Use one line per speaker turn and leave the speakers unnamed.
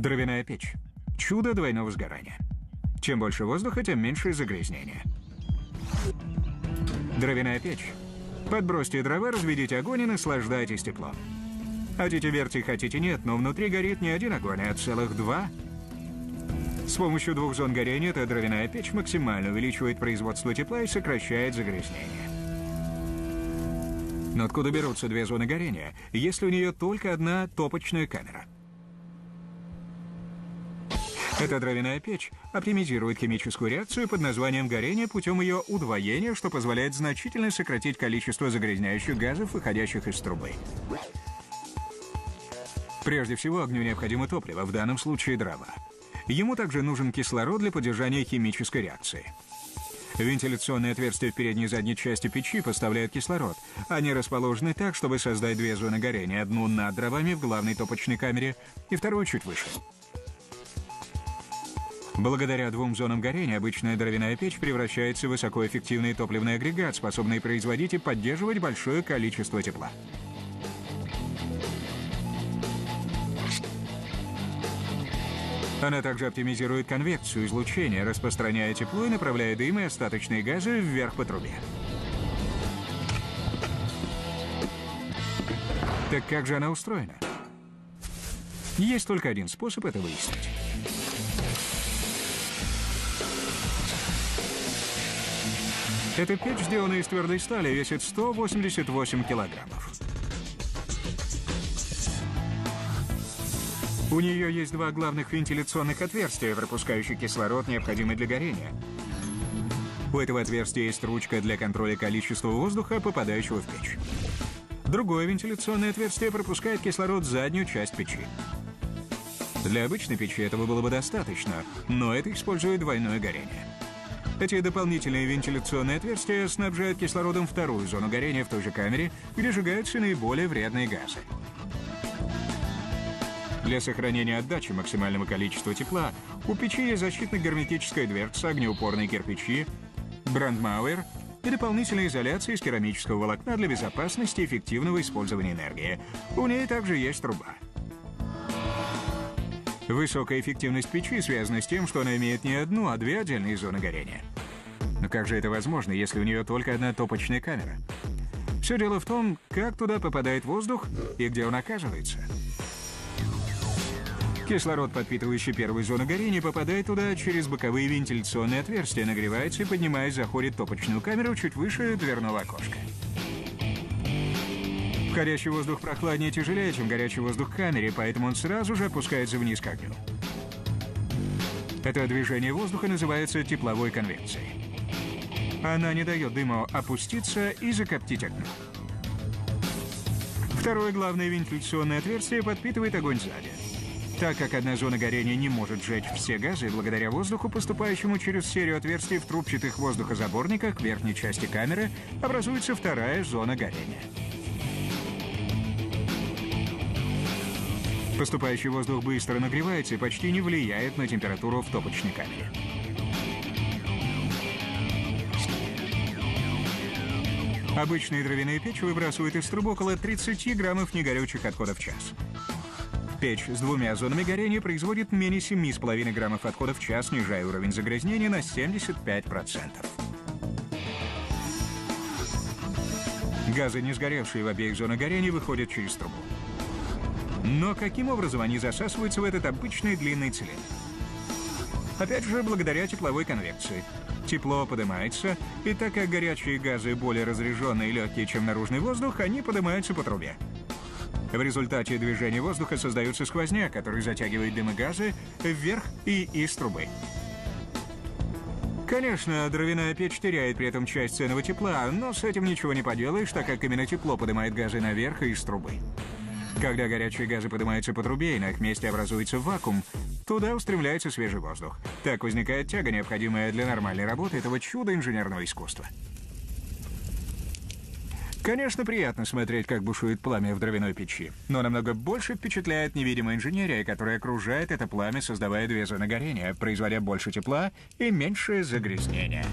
Дровяная печь. Чудо двойного сгорания. Чем больше воздуха, тем меньше загрязнения. Дровяная печь. Подбросьте дрова, разведите огонь и наслаждайтесь теплом. Хотите верьте, хотите нет, но внутри горит не один огонь, а целых два. С помощью двух зон горения эта дровяная печь максимально увеличивает производство тепла и сокращает загрязнение. Но откуда берутся две зоны горения, если у нее только одна топочная камера? Эта дровяная печь оптимизирует химическую реакцию под названием горение путем ее удвоения, что позволяет значительно сократить количество загрязняющих газов, выходящих из трубы. Прежде всего, огню необходимо топливо, в данном случае дрова. Ему также нужен кислород для поддержания химической реакции. Вентиляционные отверстия в передней и задней части печи поставляют кислород. Они расположены так, чтобы создать две зоны горения. Одну над дровами в главной топочной камере и вторую чуть выше. Благодаря двум зонам горения обычная дровяная печь превращается в высокоэффективный топливный агрегат, способный производить и поддерживать большое количество тепла. Она также оптимизирует конвекцию излучения, распространяя тепло и направляя дым и остаточные газы вверх по трубе. Так как же она устроена? Есть только один способ это выяснить. Эта печь, сделанная из твердой стали, весит 188 килограммов. У нее есть два главных вентиляционных отверстия, пропускающих кислород, необходимый для горения. У этого отверстия есть ручка для контроля количества воздуха, попадающего в печь. Другое вентиляционное отверстие пропускает кислород в заднюю часть печи. Для обычной печи этого было бы достаточно, но это использует двойное горение. Эти дополнительные вентиляционные отверстия снабжают кислородом вторую зону горения в той же камере, где сжигаются наиболее вредные газы. Для сохранения отдачи максимального количества тепла у печи есть защитно-герметическая дверца, огнеупорные кирпичи, брандмауэр и дополнительная изоляция из керамического волокна для безопасности и эффективного использования энергии. У ней также есть труба. Высокая эффективность печи связана с тем, что она имеет не одну, а две отдельные зоны горения. Но как же это возможно, если у нее только одна топочная камера? Все дело в том, как туда попадает воздух и где он оказывается. Кислород, подпитывающий первую зону горения, попадает туда через боковые вентиляционные отверстия, нагревается и, поднимаясь, заходит в топочную камеру чуть выше дверного окошка. Входящий воздух прохладнее и тяжелее, чем горячий воздух в камере, поэтому он сразу же опускается вниз к огню. Это движение воздуха называется тепловой конвекцией. Она не дает дыму опуститься и закоптить огню. Второе главное вентиляционное отверстие подпитывает огонь сзади. Так как одна зона горения не может сжечь все газы, благодаря воздуху, поступающему через серию отверстий в трубчатых воздухозаборниках к верхней части камеры, образуется вторая зона горения. Поступающий воздух быстро нагревается и почти не влияет на температуру в топочной камере. Обычные дровяные печи выбрасывают из труб около 30 граммов негорючих отходов в час. Печь с двумя зонами горения производит менее 7,5 граммов отходов в час, снижая уровень загрязнения на 75%. Газы, не сгоревшие в обеих зонах горения, выходят через трубу. Но каким образом они засасываются в этот обычный длинный цилиндр? Опять же, благодаря тепловой конвекции. Тепло поднимается, и так как горячие газы более разряженные и легкие, чем наружный воздух, они поднимаются по трубе. В результате движения воздуха создается сквозняк, который затягивает дым и газы вверх и из трубы. Конечно, дровяная печь теряет при этом часть ценного тепла, но с этим ничего не поделаешь, так как именно тепло поднимает газы наверх и из трубы. Когда горячие газы поднимаются по трубе и на их месте образуется вакуум, туда устремляется свежий воздух. Так возникает тяга, необходимая для нормальной работы этого чуда инженерного искусства. Конечно, приятно смотреть, как бушует пламя в дровяной печи, но намного больше впечатляет невидимая инженерия, которая окружает это пламя, создавая две зоны горения, производя больше тепла и меньше загрязнения.